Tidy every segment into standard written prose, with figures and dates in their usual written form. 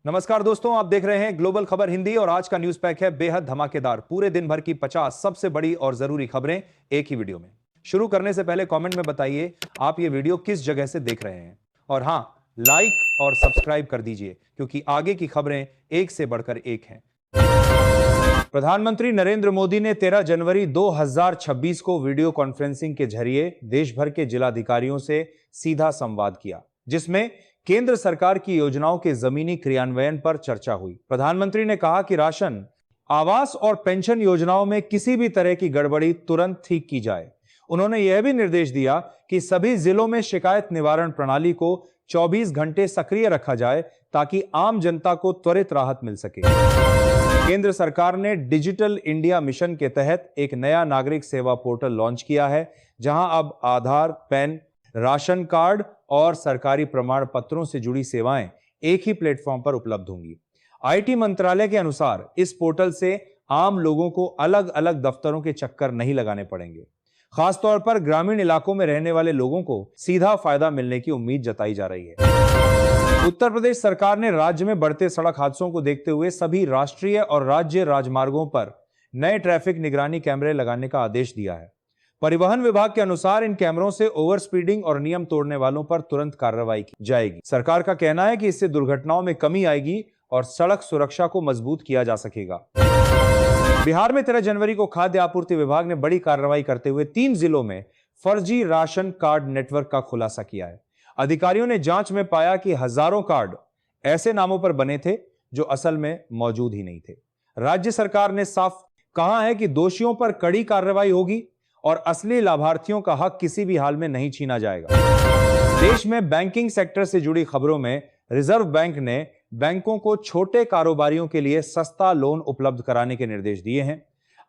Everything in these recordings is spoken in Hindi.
नमस्कार दोस्तों, आप देख रहे हैं ग्लोबल खबर हिंदी और आज का न्यूज पैक है बेहद धमाकेदार। पूरे दिन भर की 50 सबसे बड़ी और जरूरी खबरें एक ही वीडियो में। शुरू करने से पहले कमेंट में बताइए आप ये वीडियो किस जगह से देख रहे हैं, और हां, लाइक और सब्सक्राइब कर दीजिए क्योंकि आगे की खबरें एक से बढ़कर एक हैं। प्रधानमंत्री नरेंद्र मोदी ने 13 जनवरी 2026 को वीडियो कॉन्फ्रेंसिंग के जरिए देश भर के जिलाधिकारियों से सीधा संवाद किया, जिसमें केंद्र सरकार की योजनाओं के जमीनी क्रियान्वयन पर चर्चा हुई। प्रधानमंत्री ने कहा कि राशन, आवास और पेंशन योजनाओं में किसी भी तरह की गड़बड़ी तुरंत ठीक की जाए। उन्होंने यह भी निर्देश दिया कि सभी जिलों में शिकायत निवारण प्रणाली को 24 घंटे सक्रिय रखा जाए ताकि आम जनता को त्वरित राहत मिल सके। केंद्र सरकार ने डिजिटल इंडिया मिशन के तहत एक नया नागरिक सेवा पोर्टल लॉन्च किया है, जहां अब आधार, पैन, राशन कार्ड और सरकारी प्रमाण पत्रों से जुड़ी सेवाएं एक ही प्लेटफॉर्म पर उपलब्ध होंगी। आईटी मंत्रालय के अनुसार इस पोर्टल से आम लोगों को अलग अलग दफ्तरों के चक्कर नहीं लगाने पड़ेंगे। खासतौर पर ग्रामीण इलाकों में रहने वाले लोगों को सीधा फायदा मिलने की उम्मीद जताई जा रही है। उत्तर प्रदेश सरकार ने राज्य में बढ़ते सड़क हादसों को देखते हुए सभी राष्ट्रीय और राज्य राजमार्गों पर नए ट्रैफिक निगरानी कैमरे लगाने का आदेश दिया है। परिवहन विभाग के अनुसार इन कैमरों से ओवर स्पीडिंग और नियम तोड़ने वालों पर तुरंत कार्रवाई की जाएगी। सरकार का कहना है कि इससे दुर्घटनाओं में कमी आएगी और सड़क सुरक्षा को मजबूत किया जा सकेगा। बिहार में 13 जनवरी को खाद्य आपूर्ति विभाग ने बड़ी कार्रवाई करते हुए 3 जिलों में फर्जी राशन कार्ड नेटवर्क का खुलासा किया है। अधिकारियों ने जांच में पाया कि हजारों कार्ड ऐसे नामों पर बने थे जो असल में मौजूद ही नहीं थे। राज्य सरकार ने साफ कहा है कि दोषियों पर कड़ी कार्रवाई होगी और असली लाभार्थियों का हक किसी भी हाल में नहीं छीना जाएगा। देश में बैंकिंग सेक्टर से जुड़ी खबरों में रिजर्व बैंक ने बैंकों को छोटे कारोबारियों के लिए सस्ता लोन उपलब्ध कराने के निर्देश दिए हैं।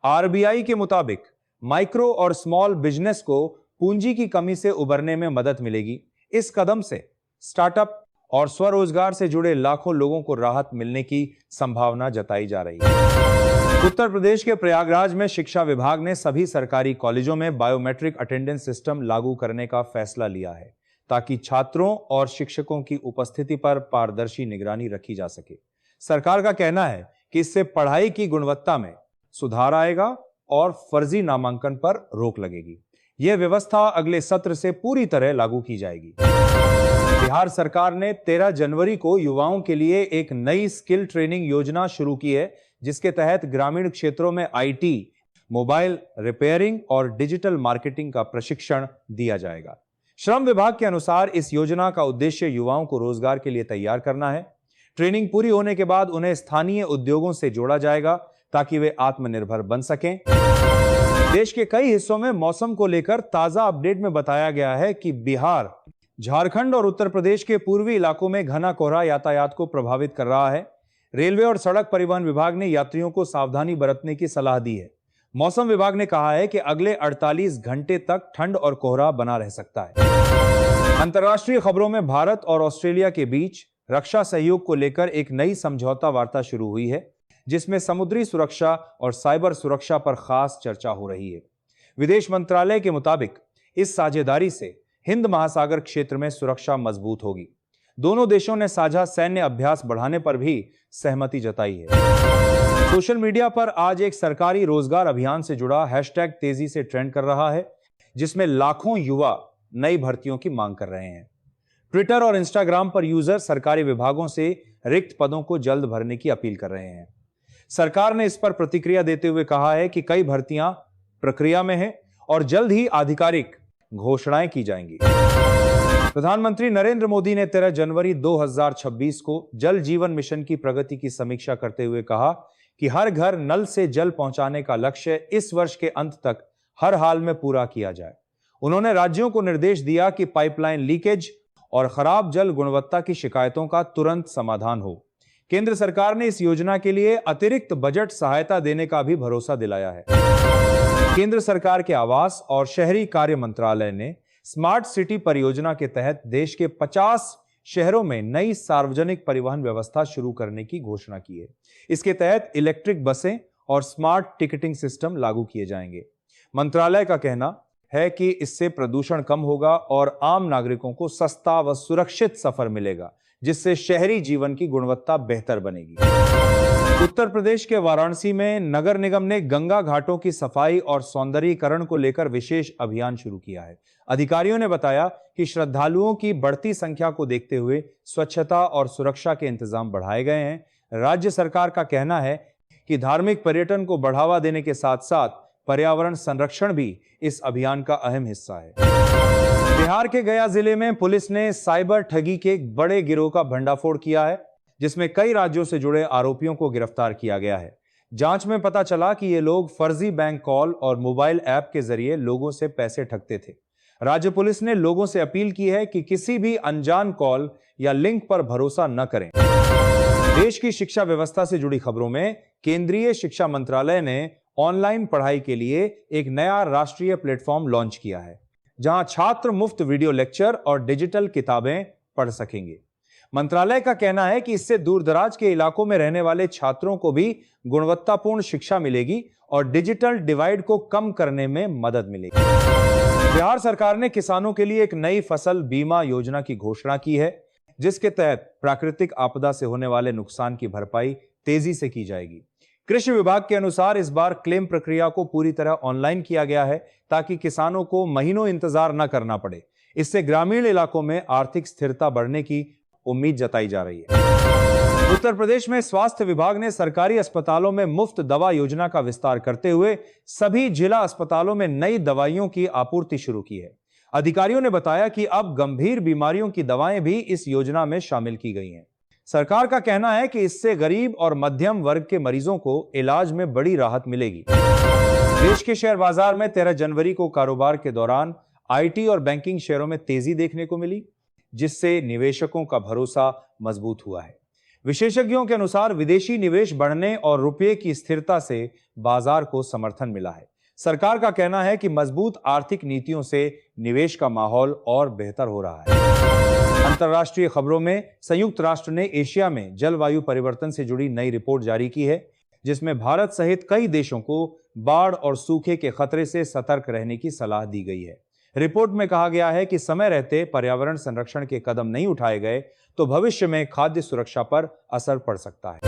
आरबीआई के मुताबिक माइक्रो और स्मॉल बिजनेस को पूंजी की कमी से उबरने में मदद मिलेगी। इस कदम से स्टार्टअप और स्वरोजगार से जुड़े लाखों लोगों को राहत मिलने की संभावना जताई जा रही है। उत्तर प्रदेश के प्रयागराज में शिक्षा विभाग ने सभी सरकारी कॉलेजों में बायोमेट्रिक अटेंडेंस सिस्टम लागू करने का फैसला लिया है ताकि छात्रों और शिक्षकों की उपस्थिति पर पारदर्शी निगरानी रखी जा सके। सरकार का कहना है कि इससे पढ़ाई की गुणवत्ता में सुधार आएगा और फर्जी नामांकन पर रोक लगेगी। यह व्यवस्था अगले सत्र से पूरी तरह लागू की जाएगी। बिहार सरकार ने 13 जनवरी को युवाओं के लिए एक नई स्किल ट्रेनिंग योजना शुरू की है, जिसके तहत ग्रामीण क्षेत्रों में आईटी, मोबाइल रिपेयरिंग और डिजिटल मार्केटिंग का प्रशिक्षण दिया जाएगा। श्रम विभाग के अनुसार इस योजना का उद्देश्य युवाओं को रोजगार के लिए तैयार करना है। ट्रेनिंग पूरी होने के बाद उन्हें स्थानीय उद्योगों से जोड़ा जाएगा ताकि वे आत्मनिर्भर बन सकें। देश के कई हिस्सों में मौसम को लेकर ताजा अपडेट में बताया गया है कि बिहार, झारखंड और उत्तर प्रदेश के पूर्वी इलाकों में घना कोहरा यातायात को प्रभावित कर रहा है। रेलवे और सड़क परिवहन विभाग ने यात्रियों को सावधानी बरतने की सलाह दी है। मौसम विभाग ने कहा है कि अगले 48 घंटे तक ठंड और कोहरा बना रह सकता है। अंतर्राष्ट्रीय खबरों में भारत और ऑस्ट्रेलिया के बीच रक्षा सहयोग को लेकर एक नई समझौता वार्ता शुरू हुई है, जिसमें समुद्री सुरक्षा और साइबर सुरक्षा पर खास चर्चा हो रही है। विदेश मंत्रालय के मुताबिक इस साझेदारी से हिंद महासागर क्षेत्र में सुरक्षा मजबूत होगी। दोनों देशों ने साझा सैन्य अभ्यास बढ़ाने पर भी सहमति जताई है। सोशल मीडिया पर आज एक सरकारी रोजगार अभियान से जुड़ा हैशटैग तेजी से ट्रेंड कर रहा है, जिसमें लाखों युवा नई भर्तियों की मांग कर रहे हैं। ट्विटर और इंस्टाग्राम पर यूजर सरकारी विभागों से रिक्त पदों को जल्द भरने की अपील कर रहे हैं। सरकार ने इस पर प्रतिक्रिया देते हुए कहा है कि कई भर्तियां प्रक्रिया में हैं और जल्द ही आधिकारिक घोषणाएं की जाएंगी। प्रधानमंत्री नरेंद्र मोदी ने 13 जनवरी 2026 को जल जीवन मिशन की प्रगति की समीक्षा करते हुए कहा कि हर घर नल से जल पहुंचाने का लक्ष्य इस वर्ष के अंत तक हर हाल में पूरा किया जाए। उन्होंने राज्यों को निर्देश दिया कि पाइपलाइन लीकेज और खराब जल गुणवत्ता की शिकायतों का तुरंत समाधान हो। केंद्र सरकार ने इस योजना के लिए अतिरिक्त बजट सहायता देने का भी भरोसा दिलाया है। केंद्र सरकार के आवास और शहरी कार्य मंत्रालय ने स्मार्ट सिटी परियोजना के तहत देश के 50 शहरों में नई सार्वजनिक परिवहन व्यवस्था शुरू करने की घोषणा की है। इसके तहत इलेक्ट्रिक बसें और स्मार्ट टिकटिंग सिस्टम लागू किए जाएंगे। मंत्रालय का कहना है कि इससे प्रदूषण कम होगा और आम नागरिकों को सस्ता व सुरक्षित सफर मिलेगा, जिससे शहरी जीवन की गुणवत्ता बेहतर बनेगी। उत्तर प्रदेश के वाराणसी में नगर निगम ने गंगा घाटों की सफाई और सौंदर्यीकरण को लेकर विशेष अभियान शुरू किया है। अधिकारियों ने बताया कि श्रद्धालुओं की बढ़ती संख्या को देखते हुए स्वच्छता और सुरक्षा के इंतजाम बढ़ाए गए हैं। राज्य सरकार का कहना है कि धार्मिक पर्यटन को बढ़ावा देने के साथ साथ पर्यावरण संरक्षण भी इस अभियान का अहम हिस्सा है। बिहार के गया जिले में पुलिस ने साइबर ठगी के एक बड़े गिरोह का भंडाफोड़ किया है, जिसमें कई राज्यों से जुड़े आरोपियों को गिरफ्तार किया गया है। जांच में पता चला कि ये लोग फर्जी बैंक कॉल और मोबाइल ऐप के जरिए लोगों से पैसे ठगते थे। राज्य पुलिस ने लोगों से अपील की है कि किसी भी अनजान कॉल या लिंक पर भरोसा न करें। देश की शिक्षा व्यवस्था से जुड़ी खबरों में केंद्रीय शिक्षा मंत्रालय ने ऑनलाइन पढ़ाई के लिए एक नया राष्ट्रीय प्लेटफॉर्म लॉन्च किया है, जहां छात्र मुफ्त वीडियो लेक्चर और डिजिटल किताबें पढ़ सकेंगे। मंत्रालय का कहना है कि इससे दूरदराज के इलाकों में रहने वाले छात्रों को भी गुणवत्तापूर्ण शिक्षा मिलेगी और डिजिटल डिवाइड को कम करने में मदद मिलेगी। बिहार सरकार ने किसानों के लिए एक नई फसल बीमा योजना की घोषणा की है, जिसके तहत प्राकृतिक आपदा से होने वाले नुकसान की भरपाई तेजी से की जाएगी। कृषि विभाग के अनुसार इस बार क्लेम प्रक्रिया को पूरी तरह ऑनलाइन किया गया है, ताकि किसानों को महीनों इंतजार न करना पड़े। इससे ग्रामीण इलाकों में आर्थिक स्थिरता बढ़ने की उम्मीद जताई जा रही है। उत्तर प्रदेश में स्वास्थ्य विभाग ने सरकारी अस्पतालों में मुफ्त दवा योजना का विस्तार करते हुए सभी जिला अस्पतालों में नई दवाइयों की आपूर्ति शुरू की है। अधिकारियों ने बताया कि अब गंभीर बीमारियों की दवाएं भी इस योजना में शामिल की गई हैं। सरकार का कहना है कि इससे गरीब और मध्यम वर्ग के मरीजों को इलाज में बड़ी राहत मिलेगी। देश के शेयर बाजार में 13 जनवरी को कारोबार के दौरान आईटी और बैंकिंग शेयरों में तेजी देखने को मिली, जिससे निवेशकों का भरोसा मजबूत हुआ है। विशेषज्ञों के अनुसार विदेशी निवेश बढ़ने और रुपये की स्थिरता से बाजार को समर्थन मिला है। सरकार का कहना है कि मजबूत आर्थिक नीतियों से निवेश का माहौल और बेहतर हो रहा है। अंतर्राष्ट्रीय खबरों में संयुक्त राष्ट्र ने एशिया में जलवायु परिवर्तन से जुड़ी नई रिपोर्ट जारी की है, जिसमें भारत सहित कई देशों को बाढ़ और सूखे के खतरे से सतर्क रहने की सलाह दी गई है। रिपोर्ट में कहा गया है कि समय रहते पर्यावरण संरक्षण के कदम नहीं उठाए गए तो भविष्य में खाद्य सुरक्षा पर असर पड़ सकता है।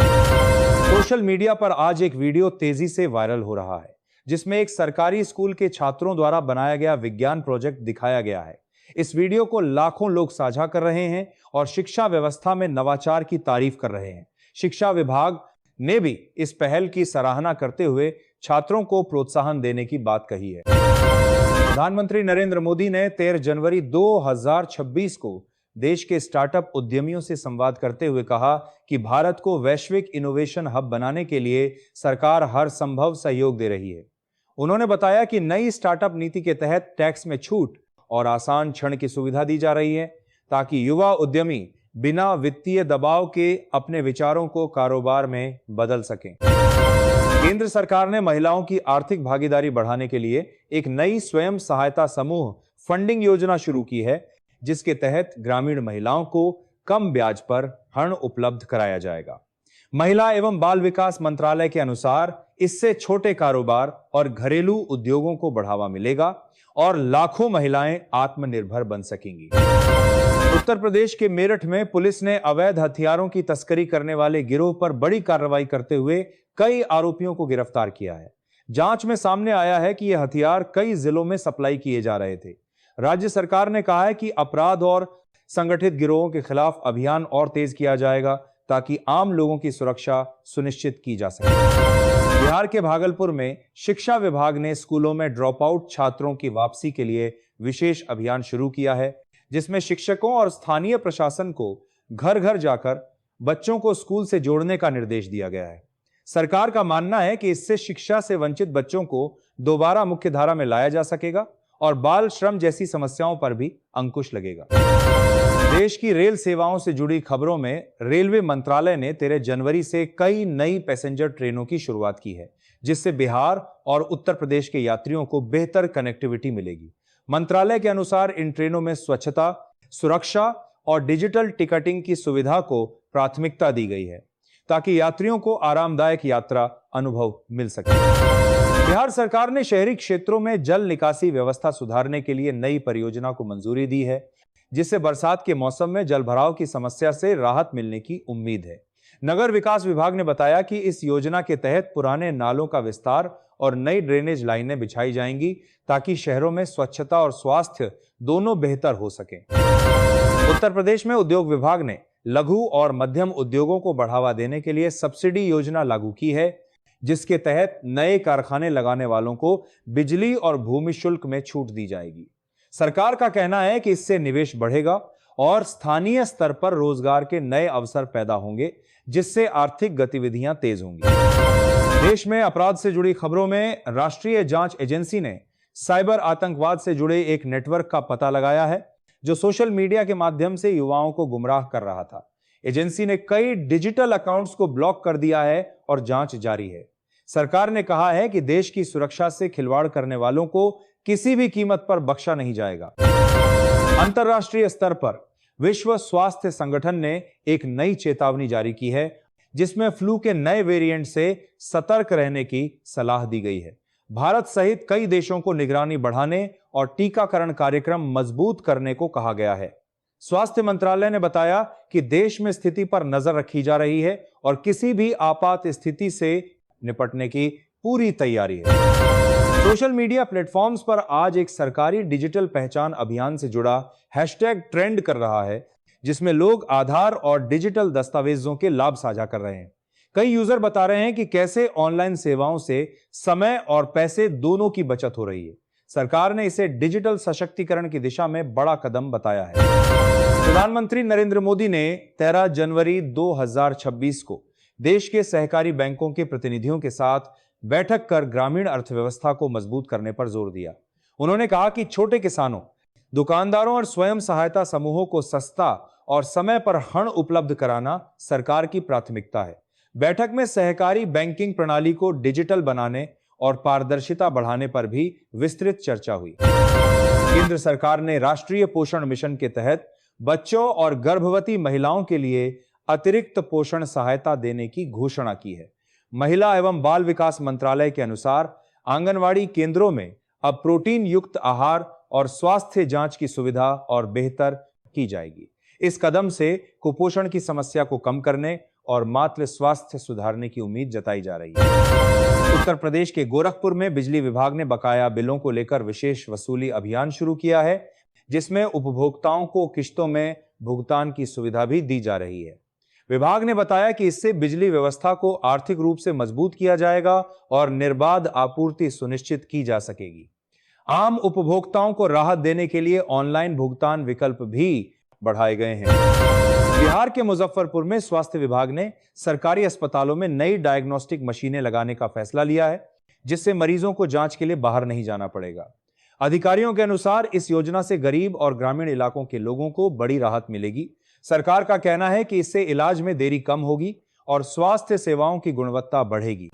सोशल मीडिया पर आज एक वीडियो तेजी से वायरल हो रहा है, जिसमें एक सरकारी स्कूल के छात्रों द्वारा बनाया गया विज्ञान प्रोजेक्ट दिखाया गया है। इस वीडियो को लाखों लोग साझा कर रहे हैं और शिक्षा व्यवस्था में नवाचार की तारीफ कर रहे हैं। शिक्षा विभाग ने भी इस पहल की सराहना करते हुए छात्रों को प्रोत्साहन देने की बात कही है। प्रधानमंत्री नरेंद्र मोदी ने 13 जनवरी 2026 को देश के स्टार्टअप उद्यमियों से संवाद करते हुए कहा कि भारत को वैश्विक इनोवेशन हब बनाने के लिए सरकार हर संभव सहयोग दे रही है। उन्होंने बताया कि नई स्टार्टअप नीति के तहत टैक्स में छूट और आसान ऋण की सुविधा दी जा रही है, ताकि युवा उद्यमी बिना वित्तीय दबाव के अपने विचारों को कारोबार में बदल सकें। केंद्र सरकार ने महिलाओं की आर्थिक भागीदारी बढ़ाने के लिए एक नई स्वयं सहायता समूह फंडिंग योजना शुरू की है, जिसके तहत ग्रामीण महिलाओं को कम ब्याज पर ऋण उपलब्ध कराया जाएगा। महिला एवं बाल विकास मंत्रालय के अनुसार इससे छोटे कारोबार और घरेलू उद्योगों को बढ़ावा मिलेगा और लाखों महिलाएं आत्मनिर्भर बन सकेंगी। उत्तर प्रदेश के मेरठ में पुलिस ने अवैध हथियारों की तस्करी करने वाले गिरोह पर बड़ी कार्रवाई करते हुए कई आरोपियों को गिरफ्तार किया है। जांच में सामने आया है कि ये हथियार कई जिलों में सप्लाई किए जा रहे थे। राज्य सरकार ने कहा है कि अपराध और संगठित गिरोहों के खिलाफ अभियान और तेज किया जाएगा, ताकि आम लोगों की सुरक्षा सुनिश्चित की जा सके। बिहार के भागलपुर में शिक्षा विभाग ने स्कूलों में ड्रॉप आउट छात्रों की वापसी के लिए विशेष अभियान शुरू किया है, जिसमें शिक्षकों और स्थानीय प्रशासन को घर घर जाकर बच्चों को स्कूल से जोड़ने का निर्देश दिया गया है। सरकार का मानना है कि इससे शिक्षा से वंचित बच्चों को दोबारा मुख्य धारा में लाया जा सकेगा और बाल श्रम जैसी समस्याओं पर भी अंकुश लगेगा। देश की रेल सेवाओं से जुड़ी खबरों में रेलवे मंत्रालय ने 13 जनवरी से कई नई पैसेंजर ट्रेनों की शुरुआत की है, जिससे बिहार और उत्तर प्रदेश के यात्रियों को बेहतर कनेक्टिविटी मिलेगी। मंत्रालय के अनुसार इन ट्रेनों में स्वच्छता, सुरक्षा और डिजिटल टिकटिंग की सुविधा को प्राथमिकता दी गई है, ताकि यात्रियों को आरामदायक यात्रा अनुभव मिल सके। बिहार सरकार ने शहरी क्षेत्रों में जल निकासी व्यवस्था सुधारने के लिए नई परियोजना को मंजूरी दी है, जिससे बरसात के मौसम में जलभराव की समस्या से राहत मिलने की उम्मीद है। नगर विकास विभाग ने बताया कि इस योजना के तहत पुराने नालों का विस्तार और नई ड्रेनेज लाइनें बिछाई जाएंगी ताकि शहरों में स्वच्छता और स्वास्थ्य दोनों बेहतर हो सकें। उत्तर प्रदेश में उद्योग विभाग ने लघु और मध्यम उद्योगों को बढ़ावा देने के लिए सब्सिडी योजना लागू की है, जिसके तहत नए कारखाने लगाने वालों को बिजली और भूमि शुल्क में छूट दी जाएगी। सरकार का कहना है कि इससे निवेश बढ़ेगा और स्थानीय स्तर पर रोजगार के नए अवसर पैदा होंगे, जिससे आर्थिक गतिविधियां तेज होंगी। देश में अपराध से जुड़ी खबरों में राष्ट्रीय जांच एजेंसी ने साइबर आतंकवाद से जुड़े एक नेटवर्क का पता लगाया है, जो सोशल मीडिया के माध्यम से युवाओं को गुमराह कर रहा था। एजेंसी ने कई डिजिटल अकाउंट्स को ब्लॉक कर दिया है और जांच जारी है। सरकार ने कहा है कि देश की सुरक्षा से खिलवाड़ करने वालों को किसी भी कीमत पर बख्शा नहीं जाएगा। अंतर्राष्ट्रीय स्तर पर विश्व स्वास्थ्य संगठन ने एक नई चेतावनी जारी की है, जिसमें फ्लू के नए वेरिएंट से सतर्क रहने की सलाह दी गई है। भारत सहित कई देशों को निगरानी बढ़ाने और टीकाकरण कार्यक्रम मजबूत करने को कहा गया है। स्वास्थ्य मंत्रालय ने बताया कि देश में स्थिति पर नजर रखी जा रही है और किसी भी आपात स्थिति से निपटने की पूरी तैयारी है। सोशल मीडिया प्लेटफॉर्म्स पर आज एक सरकारी डिजिटल पहचान अभियान से जुड़ा हैशटैग ट्रेंड कर रहा है, जिसमें लोग आधार और डिजिटल दस्तावेजों के लाभ साझा कर रहे हैं। कई यूजर बता रहे हैं कि कैसे ऑनलाइन सेवाओं से समय और पैसे दोनों की बचत हो रही है। सरकार ने इसे डिजिटल सशक्तिकरण की दिशा में बड़ा कदम बताया है। प्रधानमंत्री नरेंद्र मोदी ने 13 जनवरी 2026 को देश के सहकारी बैंकों के प्रतिनिधियों के साथ बैठक कर ग्रामीण अर्थव्यवस्था को मजबूत करने पर जोर दिया। उन्होंने कहा कि छोटे किसानों, दुकानदारों और स्वयं सहायता समूहों को सस्ता और समय पर ऋण उपलब्ध कराना सरकार की प्राथमिकता है। बैठक में सहकारी बैंकिंग प्रणाली को डिजिटल बनाने और पारदर्शिता बढ़ाने पर भी विस्तृत चर्चा हुई। केंद्र सरकार ने राष्ट्रीय पोषण मिशन के तहत बच्चों और गर्भवती महिलाओं के लिए अतिरिक्त पोषण सहायता देने की घोषणा की है। महिला एवं बाल विकास मंत्रालय के अनुसार आंगनवाड़ी केंद्रों में अब प्रोटीन युक्त आहार और स्वास्थ्य जांच की सुविधा और बेहतर की जाएगी। इस कदम से कुपोषण की समस्या को कम करने और मातृ स्वास्थ्य सुधारने की उम्मीद जताई जा रही है। उत्तर प्रदेश के गोरखपुर में बिजली विभाग ने बकाया बिलों को लेकर विशेष वसूली अभियान शुरू किया है, जिसमें उपभोक्ताओं को किश्तों में भुगतान की सुविधा भी दी जा रही है। विभाग ने बताया कि इससे बिजली व्यवस्था को आर्थिक रूप से मजबूत किया जाएगा और निर्बाध आपूर्ति सुनिश्चित की जा सकेगी। आम उपभोक्ताओं को राहत देने के लिए ऑनलाइन भुगतान विकल्प भी बढ़ाए गए हैं। बिहार के मुजफ्फरपुर में स्वास्थ्य विभाग ने सरकारी अस्पतालों में नई डायग्नोस्टिक मशीनें लगाने का फैसला लिया है, जिससे मरीजों को जांच के लिए बाहर नहीं जाना पड़ेगा। अधिकारियों के अनुसार इस योजना से गरीब और ग्रामीण इलाकों के लोगों को बड़ी राहत मिलेगी। सरकार का कहना है कि इससे इलाज में देरी कम होगी और स्वास्थ्य सेवाओं की गुणवत्ता बढ़ेगी।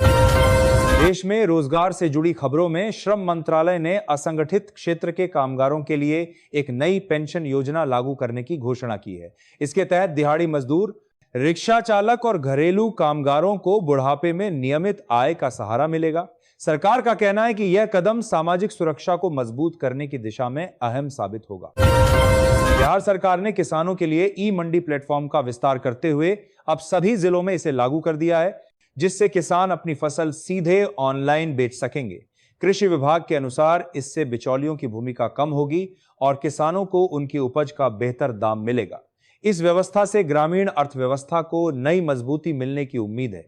देश में रोजगार से जुड़ी खबरों में श्रम मंत्रालय ने असंगठित क्षेत्र के कामगारों के लिए एक नई पेंशन योजना लागू करने की घोषणा की है। इसके तहत दिहाड़ी मजदूर, रिक्शा चालक और घरेलू कामगारों को बुढ़ापे में नियमित आय का सहारा मिलेगा। सरकार का कहना है कि यह कदम सामाजिक सुरक्षा को मजबूत करने की दिशा में अहम साबित होगा। बिहार सरकार ने किसानों के लिए ई मंडी प्लेटफॉर्म का विस्तार करते हुए अब सभी जिलों में इसे लागू कर दिया है, जिससे किसान अपनी फसल सीधे ऑनलाइन बेच सकेंगे। कृषि विभाग के अनुसार इससे बिचौलियों की भूमिका कम होगी और किसानों को उनकी उपज का बेहतर दाम मिलेगा। इस व्यवस्था से ग्रामीण अर्थव्यवस्था को नई मजबूती मिलने की उम्मीद है।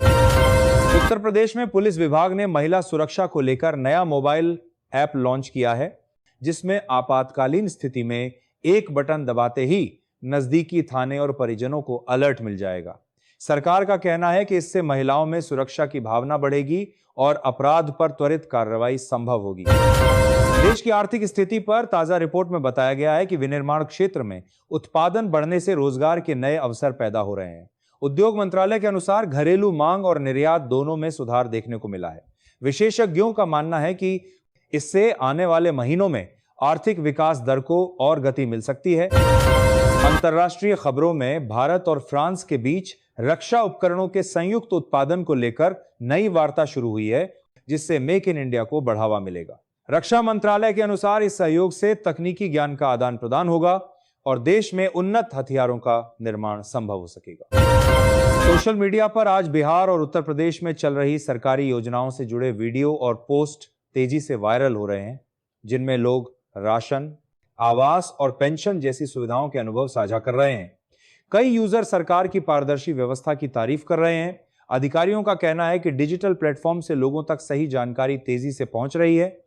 उत्तर प्रदेश में पुलिस विभाग ने महिला सुरक्षा को लेकर नया मोबाइल ऐप लॉन्च किया है, जिसमें आपातकालीन स्थिति में एक बटन दबाते ही नजदीकी थाने और परिजनों को अलर्ट मिल जाएगा। सरकार का कहना है कि इससे महिलाओं में सुरक्षा की भावना बढ़ेगी और अपराध पर त्वरित कार्रवाई संभव होगी। देश की आर्थिक स्थिति पर ताजा रिपोर्ट में बताया गया है कि विनिर्माण क्षेत्र में उत्पादन बढ़ने से रोजगार के नए अवसर पैदा हो रहे हैं। उद्योग मंत्रालय के अनुसार घरेलू मांग और निर्यात दोनों में सुधार देखने को मिला है। विशेषज्ञों का मानना है कि इससे आने वाले महीनों में आर्थिक विकास दर को और गति मिल सकती है। अंतर्राष्ट्रीय खबरों में भारत और फ्रांस के बीच रक्षा उपकरणों के संयुक्त उत्पादन को लेकर नई वार्ता शुरू हुई है, जिससे मेक इन इंडिया को बढ़ावा मिलेगा। रक्षा मंत्रालय के अनुसार इस सहयोग से तकनीकी ज्ञान का आदान प्रदान होगा और देश में उन्नत हथियारों का निर्माण संभव हो सकेगा। सोशल मीडिया पर आज बिहार और उत्तर प्रदेश में चल रही सरकारी योजनाओं से जुड़े वीडियो और पोस्ट तेजी से वायरल हो रहे हैं, जिनमें लोग राशन, आवास और पेंशन जैसी सुविधाओं के अनुभव साझा कर रहे हैं। कई यूजर सरकार की पारदर्शी व्यवस्था की तारीफ कर रहे हैं। अधिकारियों का कहना है कि डिजिटल प्लेटफॉर्म से लोगों तक सही जानकारी तेजी से पहुंच रही है।